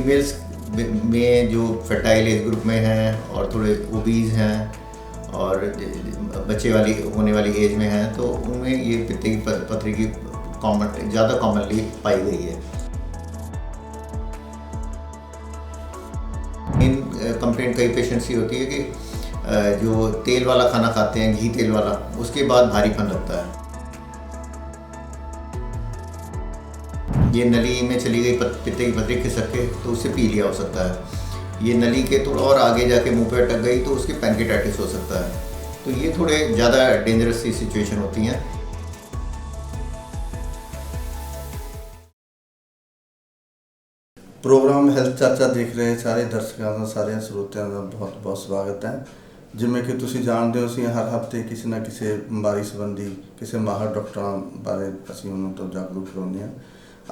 Females में जो fertile age group में हैं और थोड़े ओबीज हैं और बच्चे वाली होने वाली एज में हैं, तो उनमें ये पित्ते की पथरी की ज़्यादा कॉमनली पाई गई है। मेन कंप्लेंट कई पेशेंट्स की होती है कि जो तेल वाला खाना खाते हैं, घी तेल वाला, उसके बाद भारीपन लगता है। ये नली में चली गई पित्ते की पथरी खिसक के, तो उससे पीलिया हो सकता है। ये नली के थोड़ा और आगे जाके मुंह पे अटक गई तो उसकी पैंक्रियाटाइटिस हो सकता है। तो ये थोड़े ज़्यादा डेंजरस सी सिचुएशन होती हैं। प्रोग्राम हेल्थ चर्चा देख रहे सारे दर्शकों का, सारे ਸਰੋਤਿਆਂ ਦਾ बहुत बहुत स्वागत है। जिमें कि तुसीं जानते हो, ਅਸੀਂ हर हफ्ते किसी ना किसी बीमारी संबंधी किसी माहर डॉक्टਰਾਂ बारे ਅਸੀਂ ਉਹਨਾਂ ਤੋਂ ਜਾਗਰੂਕ ਕਰਾਉਂਦੇ ਹਾਂ।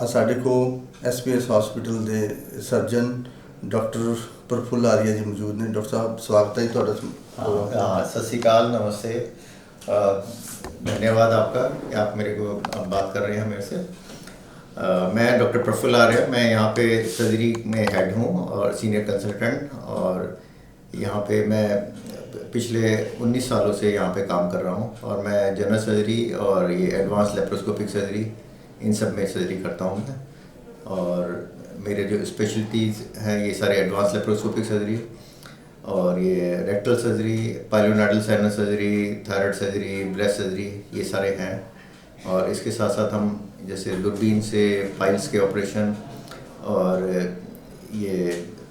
ਅੱਜ ਸਾਡੇ ਕੋਲ SPS हॉस्पिटल ਦੇ सर्जन डॉक्टर प्रफुल्ल आर्या जी मौजूद ने। डॉक्टर साहब स्वागत है ਤੁਹਾਡਾ। सत श्री अकाल, नमस्ते, धन्यवाद आपका कि आप मेरे को बात कर रहे हैं मेरे से। मैं डॉक्टर प्रफुल्ल आर्या, मैं यहाँ पे सर्जरी में हेड हूँ और सीनियर कंसल्टेंट, और यहाँ पे मैं पिछले 19 सालों से यहाँ पे काम कर रहा हूँ। और मैं जनरल सर्जरी और ये एडवांस लेप्रोस्कोपिक सर्जरी, इन सब में सर्जरी करता हूँ मैं। और मेरे जो स्पेशलिटीज़ हैं ये सारे एडवांस लेप्रोस्कोपिक सर्जरी और ये rectal surgery, pilonidal sinus surgery, thyroid surgery, breast surgery, ये सारे हैं। और इसके साथ साथ हम जैसे दूरबीन से पाइल्स के ऑपरेशन और ये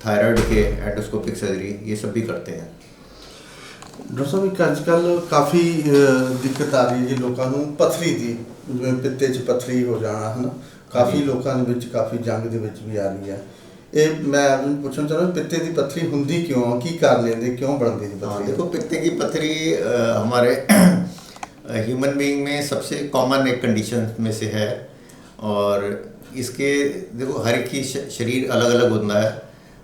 थायराइड के एंडोस्कोपिक सर्जरी, ये सब भी करते हैं। डॉक्टर साहब, एक अजकल काफ़ी दिक्कत आ रही है जी लोगों को पथरी की, जिवें पित्ते 'ਚ पथरी हो जाना है ना, काफ़ी लोगों ਦੇ ਵਿੱਚ काफ़ी जंग ਦੇ ਵਿੱਚ भी आ रही है। ये मैं आपको पूछना चाह रहा हूँ, पित्ते की पथरी होंगी क्यों, की कर लेंगे, क्यों बनती है पथरी? देखो, पित्ते की पथरी हमारे ह्यूमन बीइंग में सबसे कॉमन एक कंडीशन में से है। और इसके देखो हर एक की शरीर अलग अलग होता है,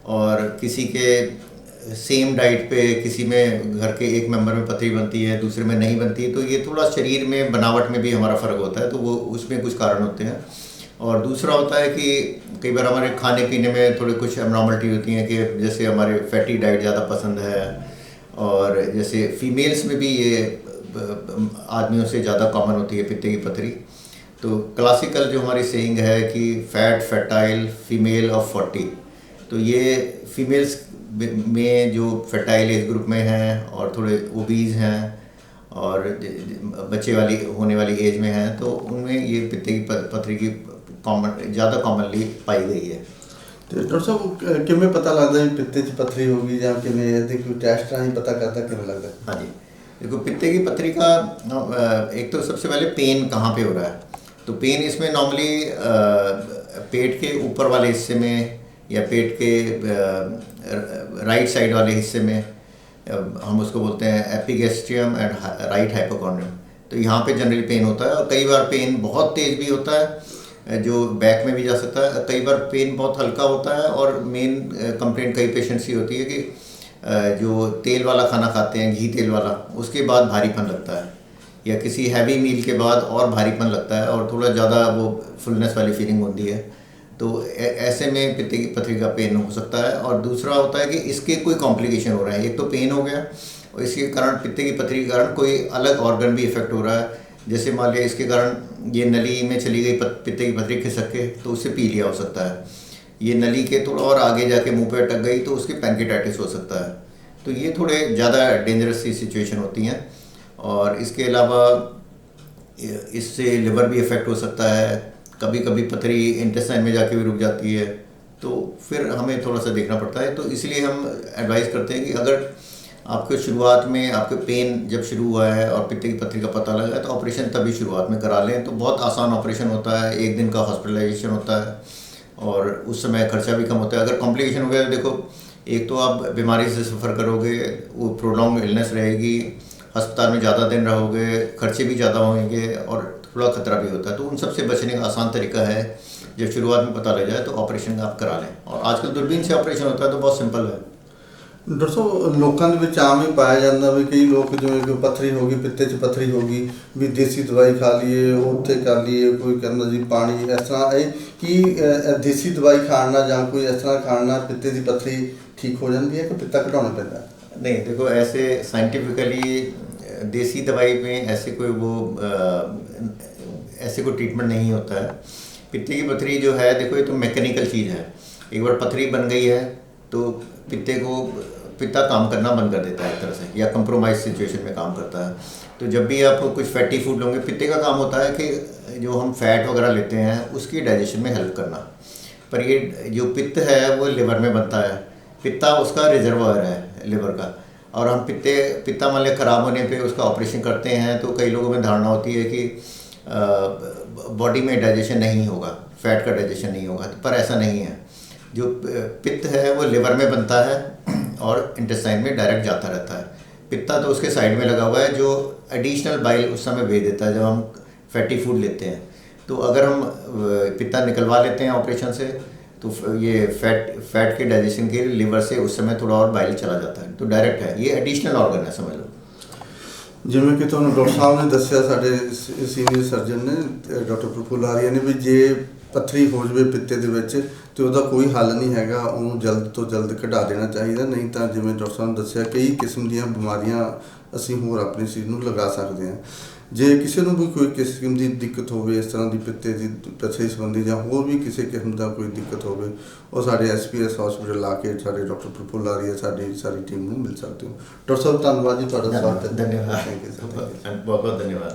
और किसी के सेम डाइट पे किसी में घर के एक मेंबर में पथरी बनती है, दूसरे में नहीं बनती है। तो ये थोड़ा शरीर में बनावट में भी हमारा फ़र्क होता है, तो वो उसमें कुछ कारण होते हैं। और दूसरा होता है कि कई बार हमारे खाने पीने में थोड़ी कुछ एबनॉर्मलिटी होती हैं, कि जैसे हमारे फैटी डाइट ज़्यादा पसंद है, और जैसे फीमेल्स में भी ये आदमियों से ज़्यादा कॉमन होती है पित्ते की पथरी। तो क्लासिकल जो हमारी सेइंग है कि फैट फर्टाइल फीमेल ऑफ 40, तो ये फीमेल्स में जो फर्टाइल एज ग्रुप में हैं और थोड़े ओबीज हैं और बच्चे वाली होने वाली एज में हैं, तो उनमें ये पित्ते की पथरी की ज़्यादा कॉमनली पाई गई है। तो डॉक्टर साहब, किमें पता लगता है पित्ते 'ਚ पथरी होगी, या किमें कोई टेस्ट राही पता करता, किमें लगता है? हाँ जी, देखो पित्ते की पथरी का एक तो सबसे पहले पेन कहाँ पे हो रहा है। तो पेन इसमें नॉर्मली पेट के ऊपर वाले हिस्से में या पेट के राइट साइड वाले हिस्से में, हम उसको बोलते हैं एपिगैस्ट्रियम एंड राइट हाइपोकॉन्ड्रियम। तो यहाँ पे जनरली पेन होता है, और कई बार पेन बहुत तेज़ भी होता है जो बैक में भी जा सकता है। कई बार पेन बहुत हल्का होता है, और मेन कंप्लेंट कई पेशेंट्स की होती है कि जो तेल वाला खाना खाते हैं, घी तेल वाला, उसके बाद भारीपन लगता है, या किसी हैवी मील के बाद और भारीपन लगता है और थोड़ा ज़्यादा वो फुलनेस वाली फीलिंग होती है। तो ऐसे में पित्ते की पथरी का पेन हो सकता है। और दूसरा होता है कि इसके कोई कॉम्प्लिकेशन हो रहा है। एक तो पेन हो गया, और इसके कारण पित्ते की पथरी के कारण कोई अलग ऑर्गन भी इफेक्ट हो रहा है। जैसे मान लिया इसके कारण ये नली में चली गई पित्ते की पथरी खिसक के, तो उससे पीलिया हो सकता है। ये नली के थोड़ा और आगे जाके मुंह पे अटक गई तो उसकी पैंक्रियाटाइटिस हो सकता है। तो ये थोड़े ज़्यादा डेंजरस सी सिचुएशन होती हैं। और इसके अलावा इससे लिवर भी इफ़ेक्ट हो सकता है, कभी कभी पथरी इंटेस्टाइन में जाके भी रुक जाती है, तो फिर हमें थोड़ा सा देखना पड़ता है। तो इसलिए हम एडवाइस करते हैं कि अगर आपके शुरुआत में आपके पेन जब शुरू हुआ है और पित्ते की पथरी का पता लगा है, तो ऑपरेशन तभी शुरुआत में करा लें। तो बहुत आसान ऑपरेशन होता है, 1 दिन का हॉस्पिटलाइजेशन होता है, और उस समय खर्चा भी कम होता है। अगर कॉम्प्लिकेशन हो गया तो देखो, एक तो आप बीमारी से सफ़र करोगे, वो प्रोलॉन्ग इलनेस रहेगी, अस्पताल में ज़्यादा दिन रहोगे, खर्चे भी ज़्यादा होंगे, और थोड़ा खतरा भी होता है। तो उन सब से बचने का आसान तरीका है, जब शुरुआत में पता लग जाए तो ऑपरेशन आप करा लें। और आजकल दूरबीन से ऑपरेशन होता है, तो बहुत सिंपल है। ਡਾਕਟਰ ਸਾਹਿਬ ਲੋਕਾਂ ਦੇ ਵਿੱਚ ਆਮ ਹੀ ਪਾਇਆ ਜਾਂਦਾ ਵੀ ਕਈ ਲੋਕ ਜਿਵੇਂ ਕਿ ਪੱਥਰੀ ਹੋ ਗਈ, ਪਿੱਤੇ 'ਚ ਪੱਥਰੀ ਹੋ ਗਈ, ਵੀ ਦੇਸੀ ਦਵਾਈ ਖਾ ਲਈਏ, ਉੱਥੇ ਕਰ ਲਈਏ, ਕੋਈ ਕਹਿੰਦਾ ਜੀ ਪਾਣੀ, ਇਸ ਤਰ੍ਹਾਂ ਇਹ ਕੀ ਦੇਸੀ ਦਵਾਈ ਖਾਣ ਨਾਲ ਜਾਂ ਕੋਈ ਇਸ ਤਰ੍ਹਾਂ ਖਾਣ ਨਾਲ ਪਿੱਤੇ ਦੀ ਪੱਥਰੀ ठीक हो जाती है कि पित्ता घटाना पैदा है? नहीं, देखो ऐसे साइंटिफिकली देसी दवाई में ऐसे कोई ऐसे कोई ट्रीटमेंट नहीं होता है। पित्ते की पथरी जो है, देखो ये तो मैकेनिकल चीज़ है। एक बार पथरी बन गई है तो पित्ता काम करना बंद कर देता है एक तरह से, या कंप्रोमाइज सिचुएशन में काम करता है। तो जब भी आप कुछ फैटी फूड लोगे, पित्ते का काम होता है कि जो हम फैट वगैरह लेते हैं उसकी डाइजेशन में हेल्प करना। पर ये जो पित्त है वो लिवर में बनता है। पित्ता उसका रिजर्वायर है लिवर का, और हम पित्ता मान लिया ख़राब होने पे उसका ऑपरेशन करते हैं तो कई लोगों में धारणा होती है कि बॉडी में डाइजेशन नहीं होगा, फैट का डाइजेशन नहीं होगा, पर ऐसा नहीं है। जो पित्त है वो लिवर में बनता है और इंटेस्टाइन में डायरेक्ट जाता रहता है। पित्ता तो उसके साइड में लगा हुआ है जो एडिशनल बाइल उस समय भेज देता है जब हम फैटी फूड लेते हैं। तो अगर हम पित्ता निकलवा लेते हैं ऑपरेशन से तो ये फैट के डाइजेशन के लिए लिवर से उस समय थोड़ा और बाइल चला जाता है, तो डायरेक्ट है, ये एडिशनल ऑर्गन है, समझ लो। ਜਿਵੇਂ ਕਿ ਤੁਹਾਨੂੰ ਡਾਕਟਰ ਸਾਹਿਬ ਨੇ ਦੱਸਿਆ, ਸਾਡੇ ਸੀਨੀਅਰ ਸਰਜਨ ਨੇ ਡਾਕਟਰ ਪ੍ਰਫੁੱਲ ਆਰੀਆ ਨੇ, ਵੀ ਜੇ ਪੱਥਰੀ ਹੋ ਜਾਵੇ ਪਿੱਤੇ ਦੇ ਵਿੱਚ ਤੇ ਉਹਦਾ ਕੋਈ ਹੱਲ ਨਹੀਂ ਹੈਗਾ, ਉਹਨੂੰ ਜਲਦ ਤੋਂ ਜਲਦ ਕਢਾ ਦੇਣਾ ਚਾਹੀਦਾ। ਨਹੀਂ ਤਾਂ ਜਿਵੇਂ ਡਾਕਟਰ ਸਾਹਿਬ ਨੇ ਦੱਸਿਆ ਕਈ ਕਿਸਮ ਦੀਆਂ ਬਿਮਾਰੀਆਂ ਅਸੀਂ ਹੋਰ ਆਪਣੇ ਸਰੀਰ ਨੂੰ ਲਗਾ ਸਕਦੇ ਹਾਂ। ਜੇ ਕਿਸੇ ਨੂੰ ਵੀ ਕੋਈ ਕਿਸਮ ਦੀ ਦਿੱਕਤ ਹੋਵੇ, ਇਸ ਤਰ੍ਹਾਂ ਦੀ ਪਿੱਤੇ ਦੀ ਪੱਥਰੀ ਸੰਬੰਧੀ ਜਾਂ ਹੋਰ ਵੀ ਕਿਸੇ ਕਿਸਮ ਦਾ ਕੋਈ ਦਿੱਕਤ ਹੋਵੇ, ਉਹ ਸਾਡੇ SPS ਹਸਪੀਟਲ ਆ ਕੇ ਸਾਡੇ ਡਾਕਟਰ ਪ੍ਰਫੁੱਲ ਆਰੀਆ ਸਾਡੀ ਸਾਰੀ ਟੀਮ ਨੂੰ ਮਿਲ ਸਕਦੇ ਹੋ। ਡਾਕਟਰ ਸਾਹਿਬ ਧੰਨਵਾਦ ਜੀ, ਤੁਹਾਡਾ ਸਵਾਗਤ ਹੈ। धन्यवाद, बहुत बहुत धन्यवाद।